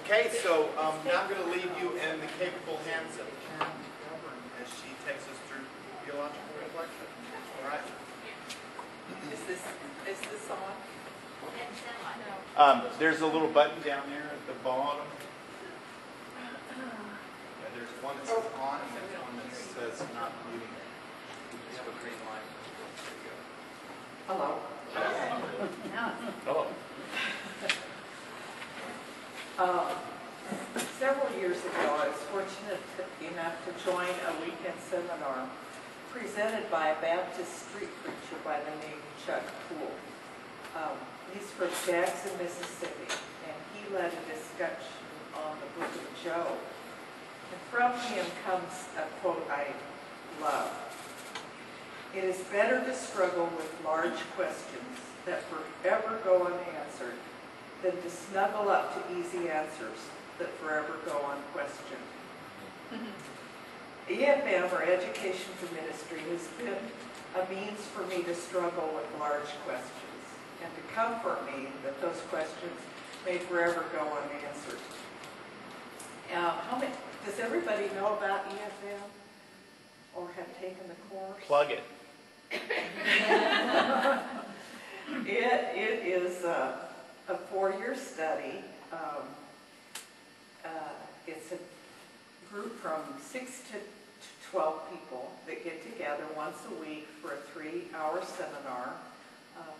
Okay, so now I'm going to leave you in the capable hands of Pam Gouverne as she takes us through theological reflection. All right? Is this on? There's a little button down there at the bottom. Yeah, there's one that says on and there's one that says not muting. We have a green light. There you go. Hello. Hello. Several years ago, I was fortunate enough to join a weekend seminar presented by a Baptist street preacher by the name Chuck Poole. He's from Jackson, Mississippi, and he led a discussion on the book of Job. And from him comes a quote I love. It is better to struggle with large questions that forever go unanswered than to snuggle up to easy answers that forever go unquestioned. EFM, or Education for Ministry, has been a means for me to struggle with large questions and to comfort me that those questions may forever go unanswered. Does everybody know about EFM or have taken the course? Plug it. It is a 4-year study. It's a group from 6 to 12 people that get together once a week for a 3-hour seminar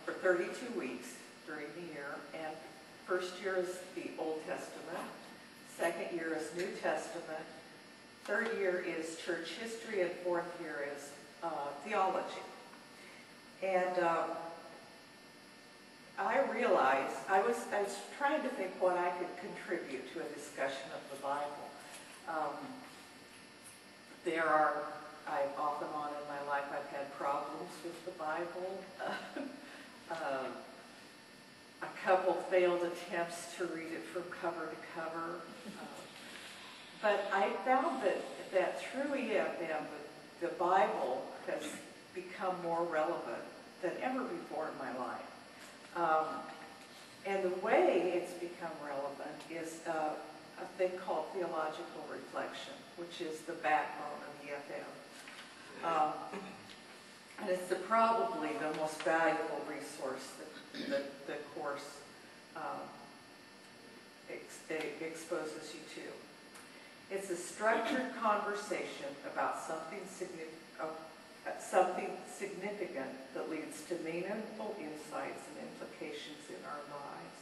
for 32 weeks during the year. And first year is the Old Testament, second year is New Testament, third year is church history, and fourth year is theology. And I realized, I was trying to think what I could contribute to a discussion of the Bible. I've off and on in my life, I've had problems with the Bible. A couple failed attempts to read it from cover to cover. But I found that through EFM, the Bible has become more relevant than ever before in my life. And the way it's become relevant is a thing called Theological Reflection, which is the backbone of EFM. And it's probably the most valuable resource that the course exposes you to. It's a structured conversation about something significant that leads to meaningful insights and implications in our lives.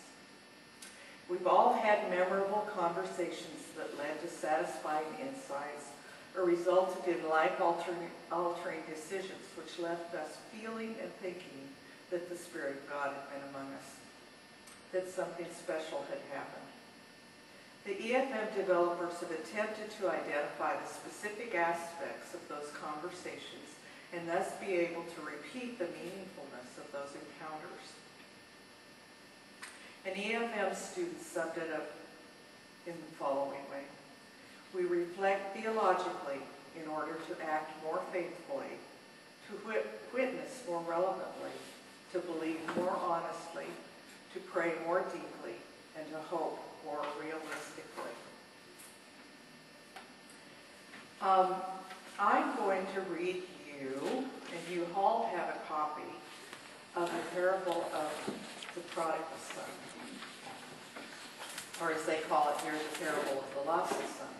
We've all had memorable conversations that led to satisfying insights or resulted in life-altering decisions which left us feeling and thinking that the Spirit of God had been among us, that something special had happened. The EFM developers have attempted to identify the specific aspects of those conversations and thus be able to repeat the meaningfulness of those encounters. An EFM student summed it up in the following way. We reflect theologically in order to act more faithfully, to witness more relevantly, to believe more honestly, to pray more deeply, and to hope more realistically. I'm going to read you, and you all have a copy of the parable of the prodigal son. Or as they call it here, the parable of the lost son.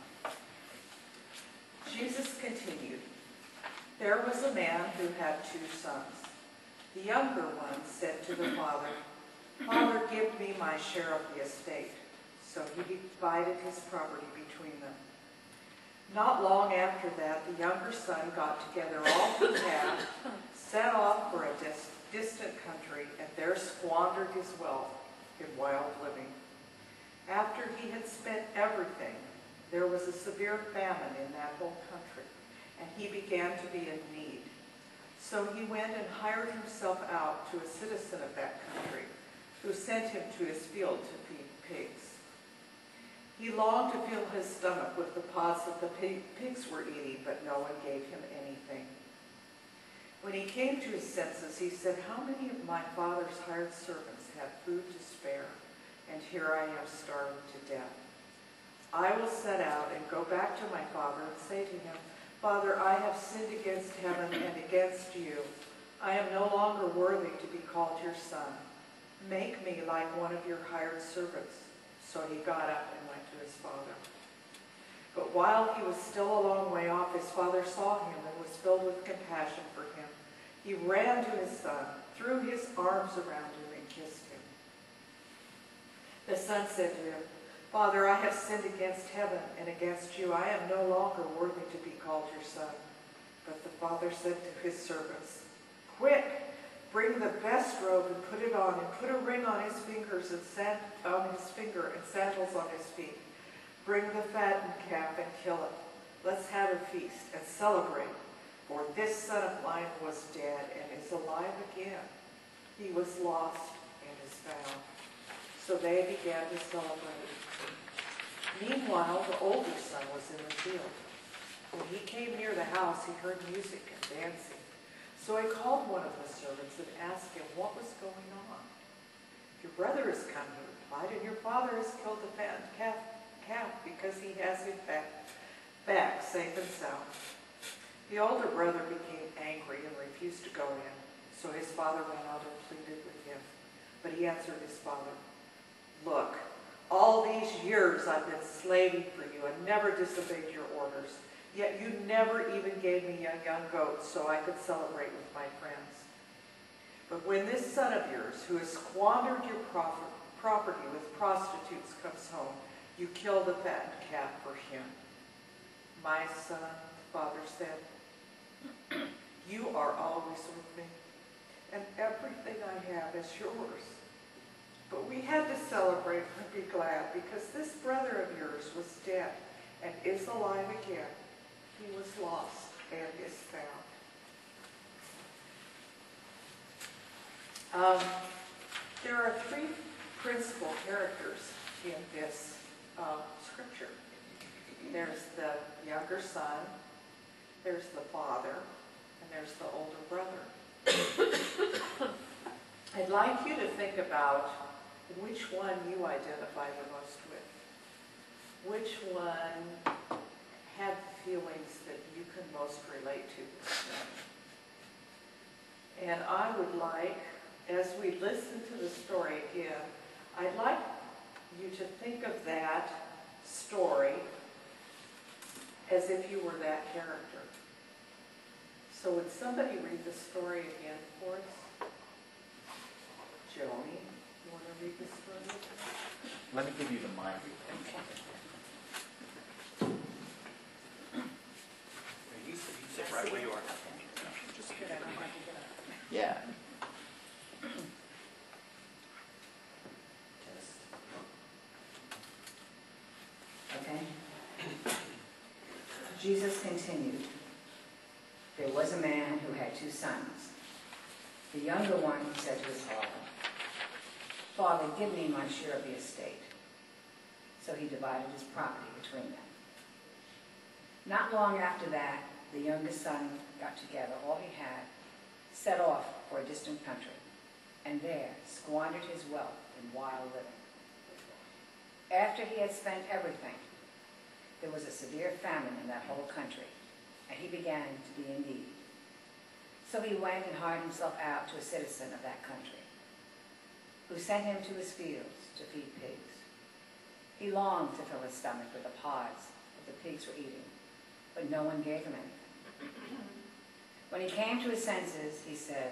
Jesus continued, there was a man who had 2 sons. The younger one said to the father, Father, give me my share of the estate. So he divided his property between them. Not long after that, the younger son got together all he had, set off for a distant country, and there squandered his wealth in wild living. After he had spent everything, there was a severe famine in that whole country, and he began to be in need. So he went and hired himself out to a citizen of that country, who sent him to his field to feed pigs. He longed to fill his stomach with the pods that the pigs were eating, but no one gave him anything. When he came to his senses, he said, how many of my father's hired servants have food to spare, and here I am starving to death? I will set out and go back to my father and say to him, Father, I have sinned against heaven and against you. I am no longer worthy to be called your son. Make me like one of your hired servants. So he got up and went to his father. But while he was still a long way off, his father saw him and was filled with compassion for him. He ran to his son, threw his arms around him, and kissed him. The son said to him, Father, I have sinned against heaven and against you. I am no longer worthy to be called your son. But the father said to his servants, Quick, bring the best robe and put it on, and put a ring on his fingers and sandals on his feet. Bring the fattened calf and kill it. Let's have a feast and celebrate. For this son of mine was dead and is alive again. He was lost and is found. So they began to celebrate. Meanwhile, the older son was in the field. When he came near the house, he heard music and dancing. So he called one of the servants and asked him what was going on. Your brother has come, he replied, and your father has killed the fattened calf because he has him back safe and sound. The older brother became angry and refused to go in. So his father went out and pleaded with him. But he answered his father, Look, all these years I've been slaving for you and never disobeyed your orders. Yet you never even gave me a young goat so I could celebrate with my friends. But when this son of yours, who has squandered your property with prostitutes, comes home, you kill the fattened calf for him. My son, the father said, you are always with me, and everything I have is yours. But we had to celebrate and be glad because this brother of yours was dead and is alive again. He was lost and is found. There are three principal characters in this scripture. There's the younger son, there's the father, and there's the older brother. I'd like you to think about which one you identify the most with. Which one had the feelings that you can most relate to this morning? And I would like, as we listen to the story again, I'd like you to think of that story as if you were that character. So would somebody read the story again for us? Joni, you want to read the story? Let me give you the mic. You sit right where you are. Just Good, I don't have to get up. Yeah. Okay. Jesus continued, there was a man who had 2 sons. The younger one said to his father, Father, give me my share of the estate. So he divided his property between them. Not long after that, the youngest son got together all he had, set off for a distant country, and there squandered his wealth in wild living. After he had spent everything, there was a severe famine in that whole country, and he began to be in need. So he went and hired himself out to a citizen of that country, who sent him to his fields to feed pigs. He longed to fill his stomach with the pods that the pigs were eating, but no one gave him anything. When he came to his senses, he said,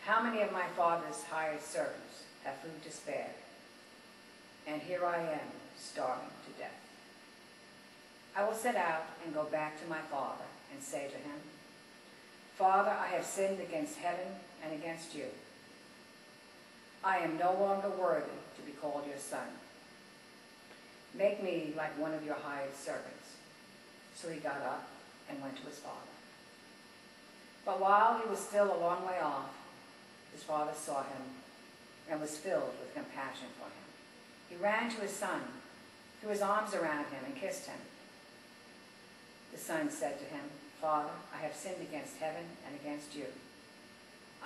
How many of my father's hired servants have food to spare? And here I am, starving to death. I will set out and go back to my father and say to him, Father, I have sinned against heaven and against you. I am no longer worthy to be called your son. Make me like one of your hired servants. So he got up and went to his father. But while he was still a long way off, his father saw him and was filled with compassion for him. He ran to his son, threw his arms around him, and kissed him. The son said to him, Father, I have sinned against heaven and against you.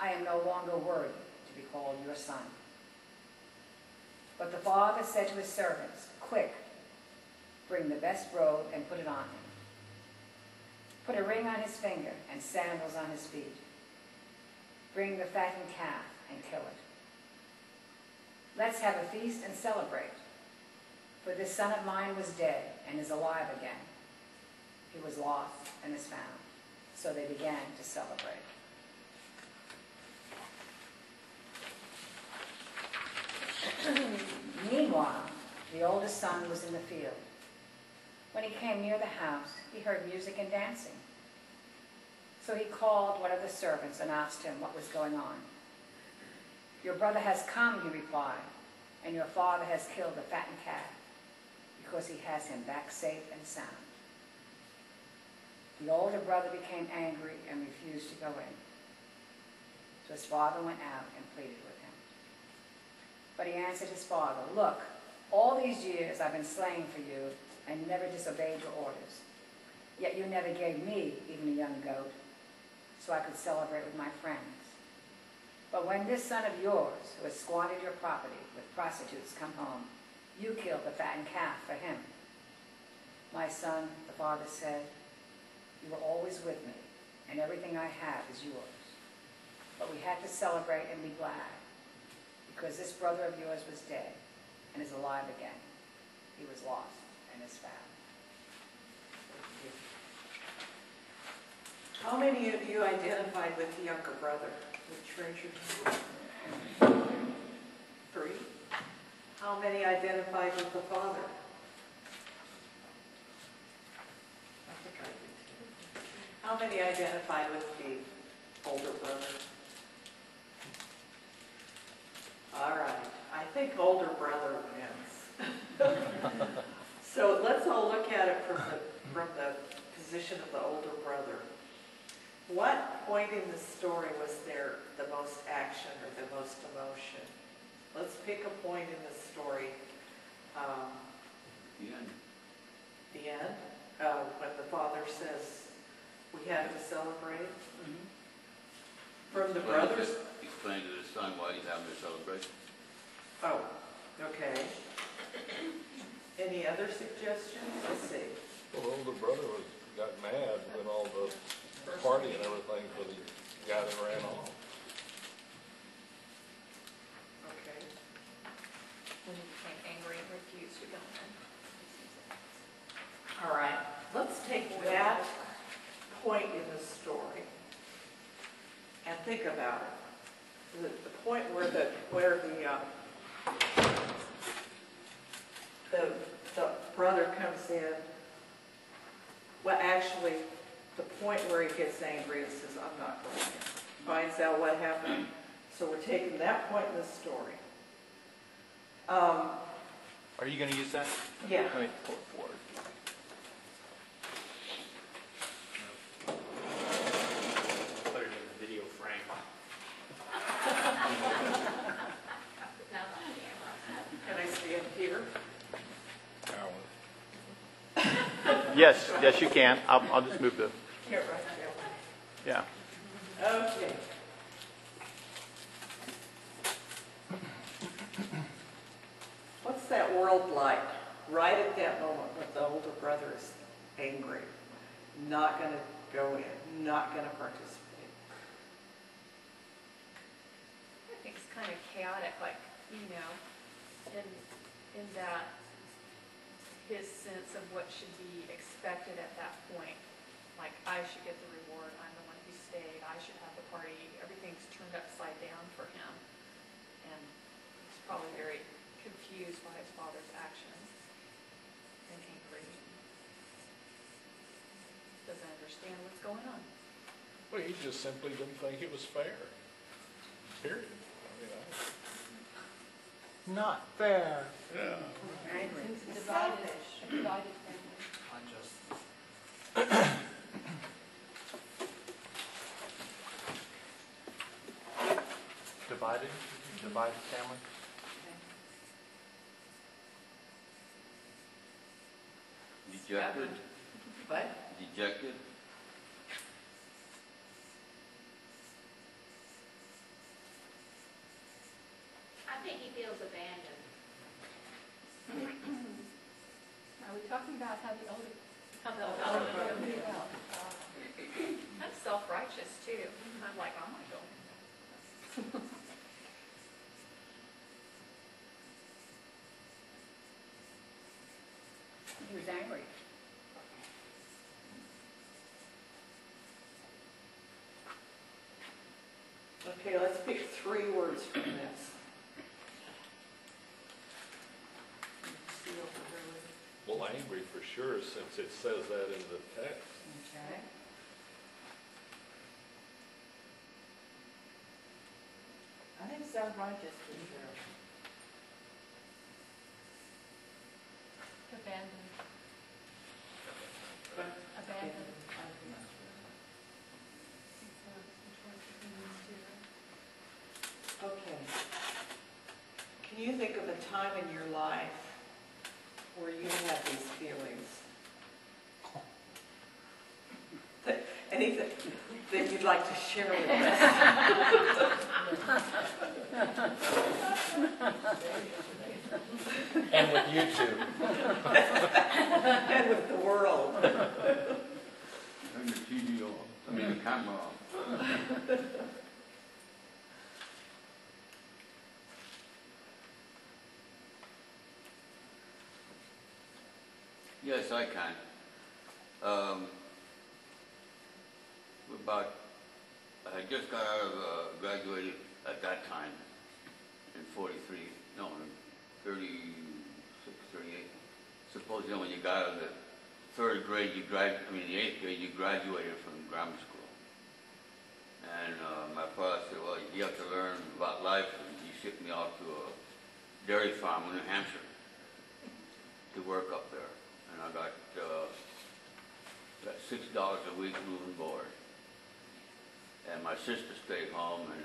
I am no longer worthy to be called your son. But the father said to his servants, Quick, Bring the best robe and put it on him. Put a ring on his finger and sandals on his feet. Bring the fattened calf and kill it. Let's have a feast and celebrate. For this son of mine was dead and is alive again. He was lost and is found. So they began to celebrate. Meanwhile, the oldest son was in the field. When he came near the house, he heard music and dancing. So he called one of the servants and asked him what was going on. Your brother has come, he replied, and your father has killed the fattened calf, because he has him back safe and sound. The older brother became angry and refused to go in. So his father went out and pleaded with him. But he answered his father, look, all these years I've been slaying for you and never disobeyed your orders. Yet you never gave me even a young goat, so I could celebrate with my friends. But when this son of yours, who has squandered your property with prostitutes, come home, you killed the fattened calf for him. My son, the father said, you were always with me, and everything I have is yours. But we had to celebrate and be glad, because this brother of yours was dead and is alive again. He was lost and is found. How many of you identified with the younger brother? Which raise your hand? 3. How many identified with the father? I think I did too. How many identified with the older brother? All right. I think older brother wins. So let's all look at it from the position of the older brother. What point in the story was there the most action or the most emotion? Let's pick a point in the story. The end. The end? When the father says, we have to celebrate? Mm-hmm. From the brothers? Explain to the son why he's having a celebration. Oh, okay. Any other suggestions? Let's see. Well, the older brother got mad when all the party and everything for the guy that ran off. Okay. When he became angry and refused to go in. All right. Let's take that point in the story and think about it. The point where the brother comes in. Well, actually, the point where he gets angry and says, I'm not going in. Finds out what happened. So we're taking that point in the story. Are you going to use that? Yeah. Let me pull it forward. Put it in the video frame. Can I stand here? Yes, yes, you can. I'll just move the. Here, right Yeah. there. Okay. What's that world like right at that moment when the older brother is angry, not going to go in, not going to participate? I think it's kind of chaotic, like, in that his sense of what should be expected at that point. Like, I should get the reward, I'm the one who stayed, I should have the party, everything's turned upside down for him. And he's probably very confused by his father's actions and angry. Doesn't understand what's going on. Well, he just simply didn't think it was fair. Period. Not fair. Yeah. Divided family. Divided family. Dejected. What? Dejected. I think he feels abandoned. Are we talking about how the elder put it out. I'm self-righteous too. I'm like, oh my God. He was angry. Okay, let's pick 3 words from this. See over here with- Well, angry for sure, since it says that in the text. Okay. I think self-righteous for sure. Abandoned. But Abandoned. Okay. Can you think of a time in your life where you had these feelings? Anything that you'd like to share with us? And with you two. And with the world? Turn the TV off, I mean the camera off. Yes, I can. I had just got out of, graduated at that time in 43, no, in 36, 38. Suppose, when you got out of the 3rd grade, the 8th grade, you graduated from grammar school. And my father said, well, you have to learn about life, and he shipped me off to a dairy farm in New Hampshire to work up there. And I got $6 a week room and board. And my sister stayed home, and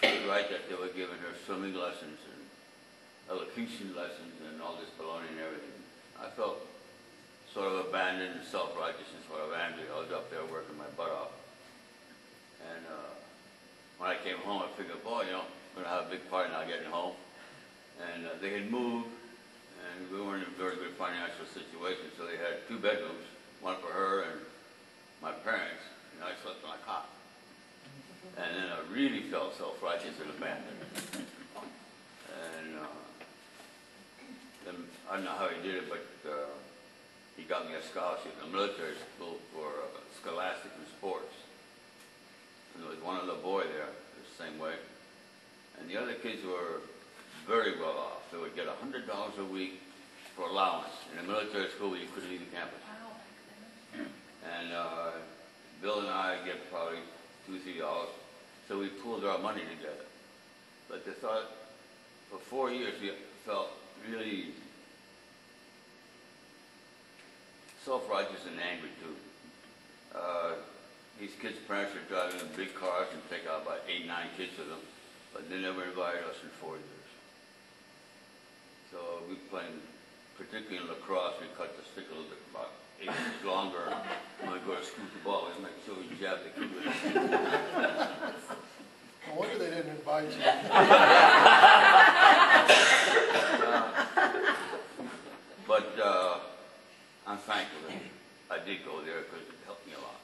she was right that they were giving her swimming lessons and elocution lessons and all this baloney and everything. I felt sort of abandoned and self-righteous and sort of angry. I was up there working my butt off. And when I came home, I figured, boy, I'm going to have a big party now getting home. And they had moved, and we weren't in a very good financial situation, so they had 2 bedrooms, one for her and my parents, and I slept on a cot. And then I really felt self-righteous and abandoned. And then, I don't know how he did it, but he got me a scholarship in the military school for scholastic and sports. And there was one other boy there the same way. And the other kids were very well off. They would get $100 a week for allowance. In a military school, you couldn't leave the campus. Wow. And Bill and I get probably $2, $3. So we pooled our money together. But they thought, for 4 years, we felt really self-righteous and angry too. These kids' parents are driving in big cars and take out about 8, 9 kids with them, but they never invited us in 4 years. So we played, particularly in lacrosse, we cut the stick a little bit, about 8 inches longer. When we go to scoop the ball, we make sure we jab the kid with it. No wonder they didn't invite you. But I'm thankful that I did go there because it helped me a lot.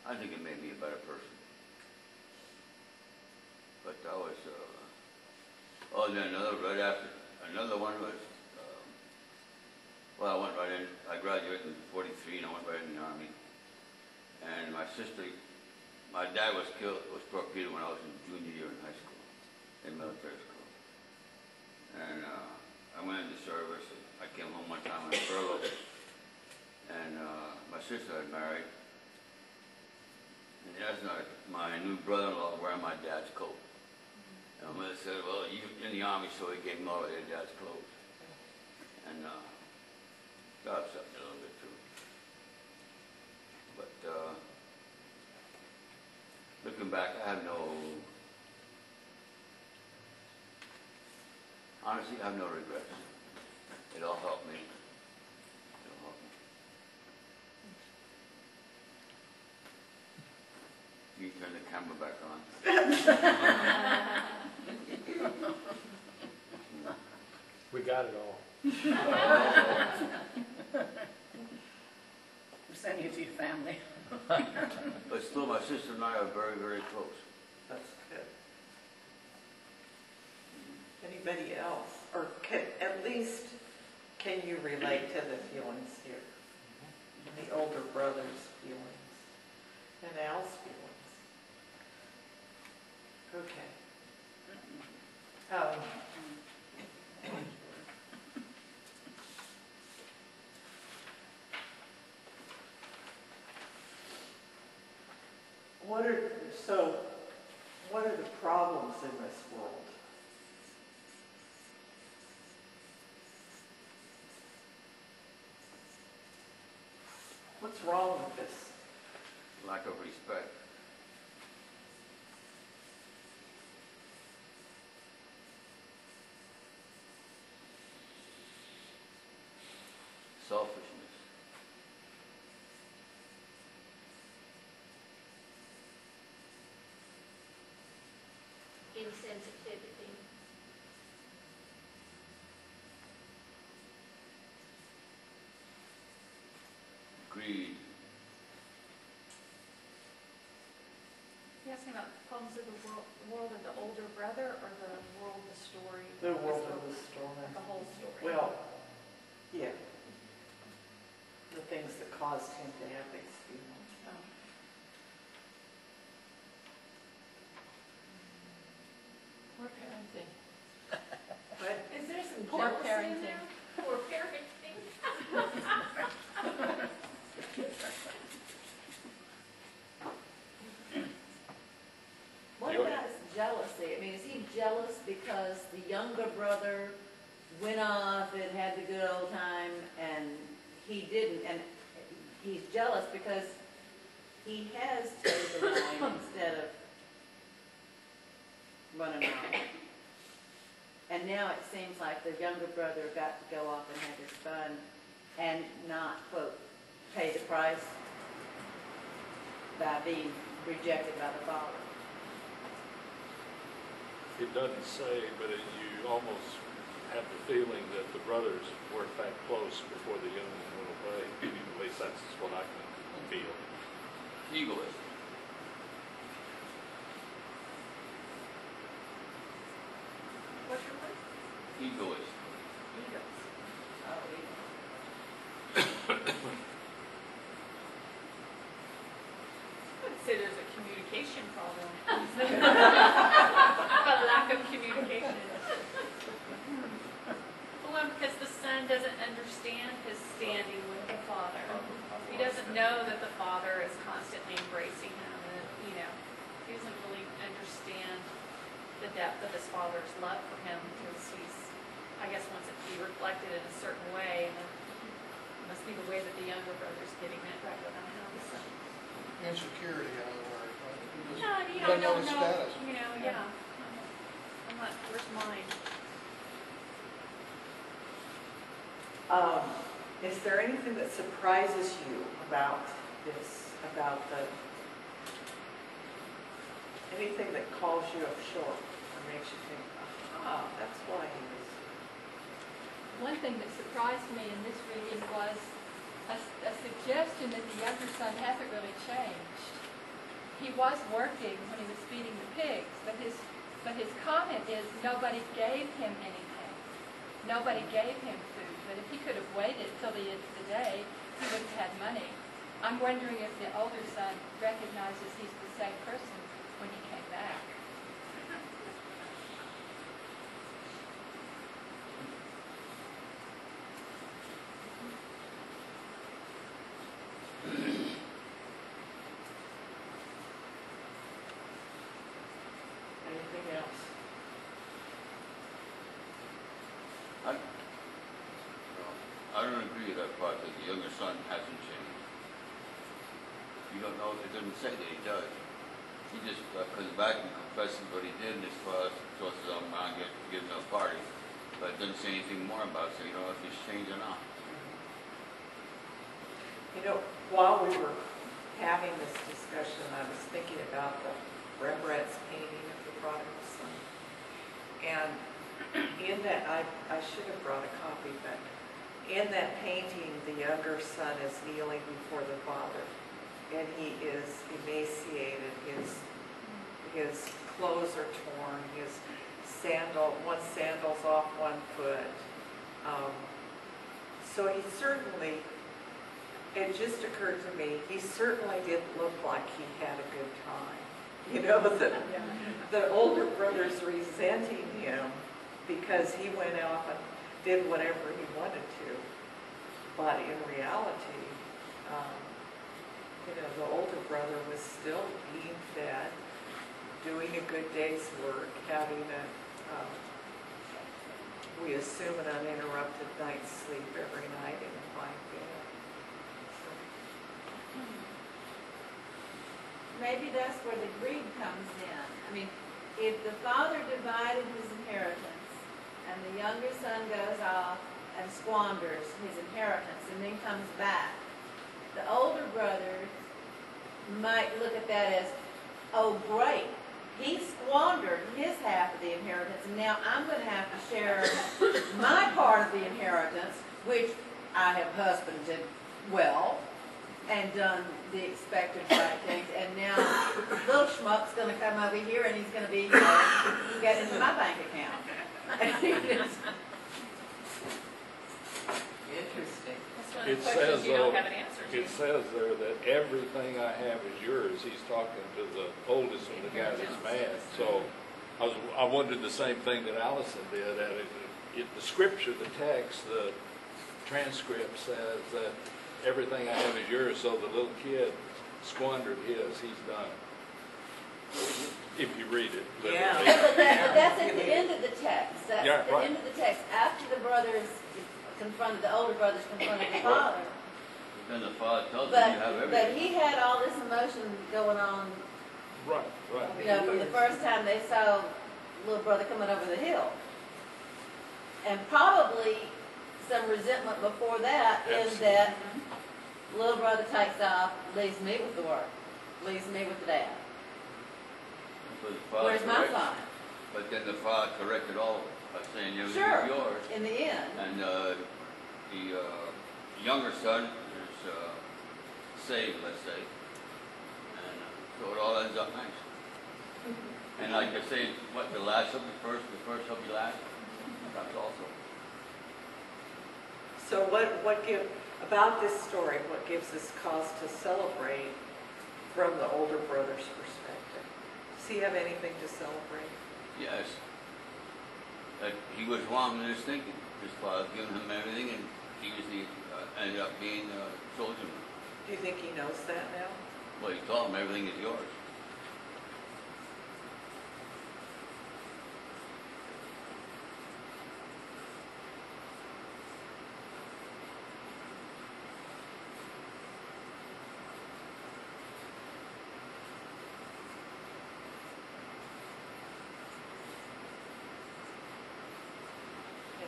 I think it made me a better person. But I was, then another one was, well, I went right in, I graduated in 43 and I went right in the Army. And my dad was torpedoed when I was in junior year in high school, in military school. And I went into service. I came home one time on furlough, and my sister had married. And that's not my new brother-in-law wearing my dad's coat. And my mother said, well, you in the Army, so he gave me all of their dad's clothes. And God upset me a little bit too. But looking back, honestly, I have no regrets. It all helped me. You turn the camera back on. We got it all. I'm sending you to your family. But still, my sister and I are very, very close. That's good. Anybody else? Or at least, can you relate to the feelings here? The older brother's feelings and Al's feelings. Okay. What are the problems in this world? What's wrong with this? Lack of respect. Selfishness. Insensitivity. Greed. You asking about problems of the world of the older brother or the world of the story? The world of the story. The whole story. Well, yeah. The things that caused him to have these feelings. Oh. Poor parenting. But Is there some Poor jealousy in parenting. there? Poor parenting. What about his jealousy? I mean, is he jealous because the younger brother went off and had the good old time and he didn't? And he's jealous because he has towed the line instead of running off. And now it seems like the younger brother got to go off and have his fun and not, quote, pay the price by being rejected by the father. It doesn't say, but you almost have the feeling that the brothers weren't that close before the young one went away. At least that's what I can feel. Egoist. What's your word? Egoist. Egos. Oh, I'd say there's a communication problem. A lack of communication. Well, because the son doesn't understand his standing with the father. He doesn't know that the father is constantly embracing him, and he doesn't really understand the depth of his father's love for him because I guess, wants it to be reflected in a certain way, and it must be the way that the younger brother's getting it rather than him. So. Insecurity, in other words, right? He No, doesn't know his status. yeah. I'm not, where's mine? Is there anything that surprises you about this, anything that calls you up short or makes you think, that's why he was. One thing that surprised me in this reading was a suggestion that the younger son hasn't really changed. He was working when he was feeding the pigs, but his comment is nobody gave him anything. Nobody gave him food. But if he could have waited till the end of the day, he would have had money. I'm wondering if the older son recognizes he's the same person when he came back. Anything else? I don't agree with that part that the younger son hasn't changed. You don't know, it doesn't say that he does. He just comes back and confesses what he did, and as far as his own mind gives no party. But it doesn't say anything more about it, so you don't know if he's changed or not. While we were having this discussion, I was thinking about the Rembrandt's painting of the prodigal son. And in that, I should have brought a copy, but in that painting, the younger son is kneeling before the father, and he is emaciated. His clothes are torn. One sandal's off one foot. So he certainly, it just occurred to me, he certainly didn't look like he had a good time. You know, the older brother's resenting him because he went off and did whatever he wanted to. But in reality, the older brother was still being fed, doing a good day's work, having we assume an uninterrupted night's sleep every night in a fine bed. Maybe that's where the greed comes in. I mean, if the father divided his inheritance and the younger son goes off and squanders his inheritance and then comes back, the older brother might look at that as, oh great, he squandered his half of the inheritance and now I'm going to have to share my part of the inheritance, which I have husbanded well and done the expected right things, and now little schmuck's going to come over here and he's going to be, get into my bank account. Interesting. That's one of the questions you don't have an answer to. It says there that everything I have is yours. He's talking to the oldest of the guy that's mad. So I wondered the same thing that Allison did. That the scripture, the text, the transcript says that everything I have is yours. So the little kid squandered his. He's done. If you read it. Yeah. But that's at the end of the text. That's Yeah, at the right. end of the text. After the brothers confronted, the older brothers confronted the father. Then the father tells him you have But everything. he had all this emotion going on, Right, right. you know, from the first time they saw little brother coming over the hill. And probably some resentment before that is that little brother takes off, leaves me with the work, leaves me with the dad. But the father Where's my corrects- son? But then the father corrected all by saying everything Sure. is yours. In the end. And the younger son is saved, let's say. And so it all ends up nice. And like I say, what, the last will be first, the first will be last? That's also. So about this story, what gives us cause to celebrate from the older brother's perspective? Does he have anything to celebrate? Yes. That he was wrong in his thinking. His father giving him everything, and he was ended up being chosen. Do you think he knows that now? Well, he told him everything is yours.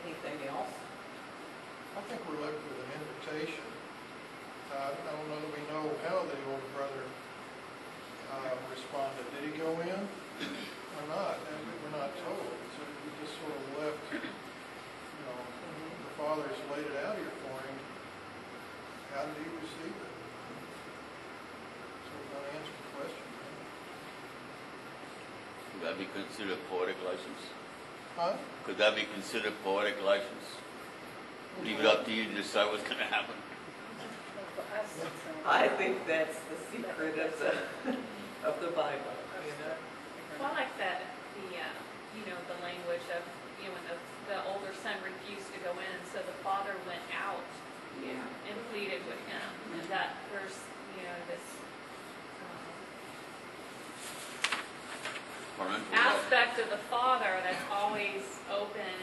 Anything else? I think we're left with an invitation. I don't know that we know how the older brother responded. Did he go in or not? And we're not told. So we just sort of left, the father's laid it out here for him. How did he receive it? So we're going to answer the question. Could that be considered poetic license? Huh? Could that be considered poetic license? Leave it up to you to decide what's going to happen. I think that's the secret of the Bible. Well, I like that, the language of, when the older son refused to go in, so the father went out and pleaded with him. And that verse, this Parental love. aspect of the father that's always open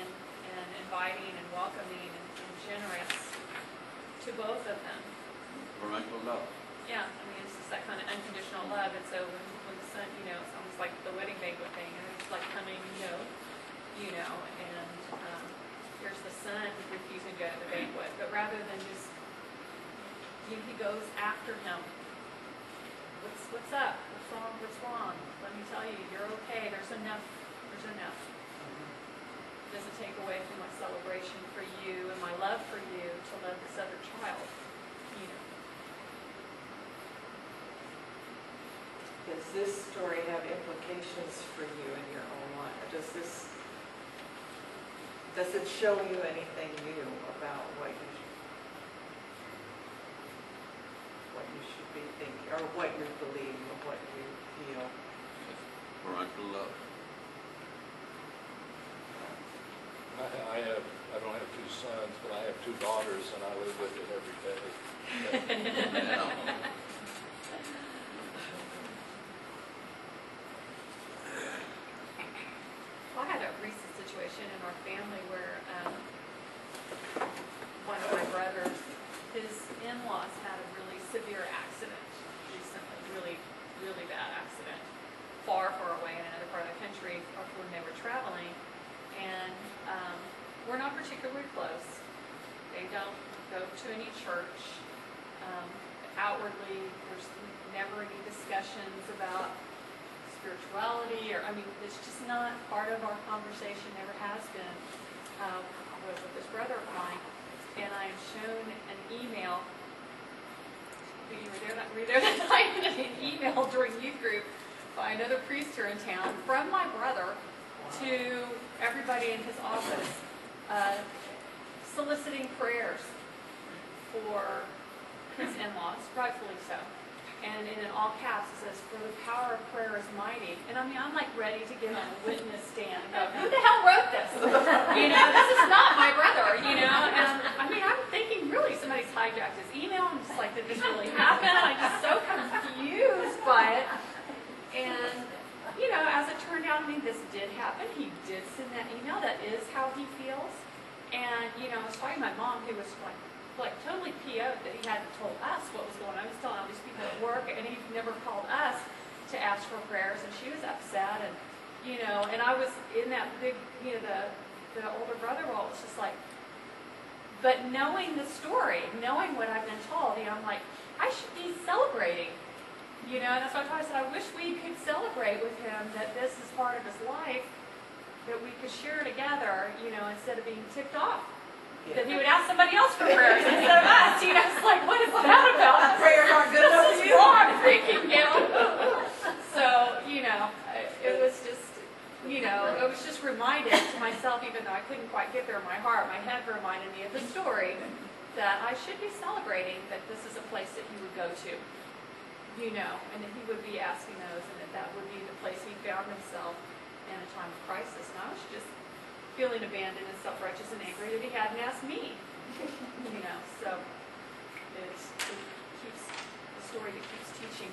and inviting and welcoming and generous to both of them. Parental love. Yeah, I mean, it's just that kind of unconditional love. And so when the son, it's almost like the wedding banquet thing. It's like coming, and here's the son refusing to go to the banquet. But rather than just, he goes after him. What's up? What's wrong? What's wrong? Let me tell you, you're okay. There's enough. This take away from my celebration for you and my love for you to love this other child, you know. Does this story have implications for you in your own life? Does it show you anything new about what you should be thinking, or what you believe, or what you feel? Parental love. I don't have two sons, but I have two daughters, and I live with it every day. I had a recent situation in our family where one of my brothers, his in-laws had a really severe accident recently, really, really bad accident, far, far away in another part of the country when they were traveling. And we're not particularly close. They don't go to any church. Outwardly, there's never any discussions about spirituality, or, I mean, it's just not part of our conversation, never has been. Was with this brother of mine, and I am shown an email. You were there that night, an email during youth group by another priest here in town from my brother to everybody in his office, soliciting prayers for his in-laws, rightfully so. And in all caps it says, "For the power of prayer is mighty." And I mean, I'm like ready to get on a witness stand and go, who the hell wrote this? You know, this is not my brother, you know. And I mean, I'm thinking really somebody's hijacked his email. I'm just like, did this really happen? I'm just so confused by it. And, you know, as it turned out, I mean, this did happen. He did send that email. That is how he feels. And, you know, I was talking to my mom, who was like totally PO'd that he hadn't told us what was going on. He was telling all these people at work, and he never called us to ask for prayers, and she was upset. And, you know, and I was in that big, you know, the older brother role. It's just like, but knowing the story, knowing what I've been told, you know, I'm like, I should be celebrating. You know, and that's why I said, I wish we could celebrate with him that this is part of his life, that we could share together, you know, instead of being ticked off. Yeah. That he would ask somebody else for prayers instead of us. You know, it's like, what is that about? Prayers aren't good enough for This is you. wrong thinking, you know. So, you know, it was just, you know, I was just reminded to myself, even though I couldn't quite get there in my heart, my head reminded me of the story, that I should be celebrating that this is a place that he would go to, you know, and that he would be asking those, and that would be the place he found himself in a time of crisis. And I was just feeling abandoned and self-righteous and angry that he hadn't asked me, you know. So it keeps the story that keeps teaching.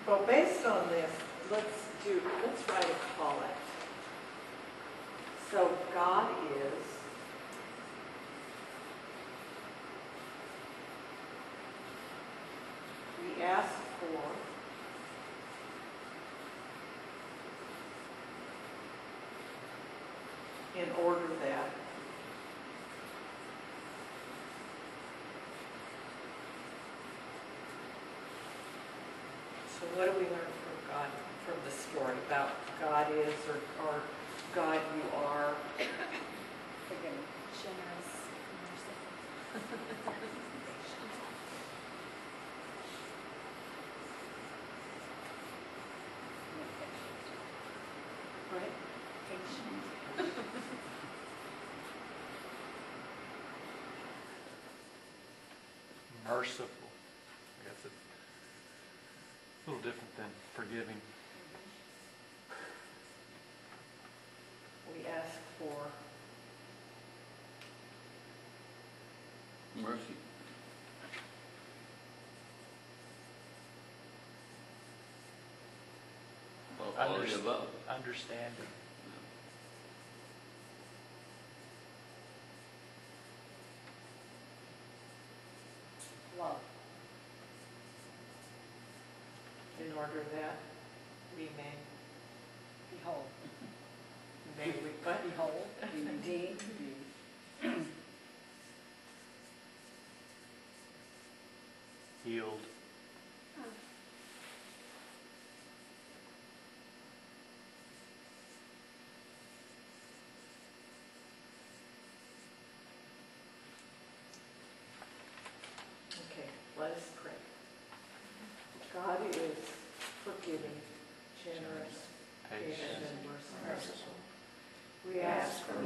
Well, based on this, let's write a collect. So God is we ask for in order that so what do we learn from God, from the story about God is or God you are? Generous, merciful. Right? Merciful. I guess it's a little different than forgiving. We ask for Mercy. Well, all of the above. Understanding. love in order that we may Be whole. be whole. Be redeemed. Healed. generous, patient, Patient, and merciful. merciful. We ask for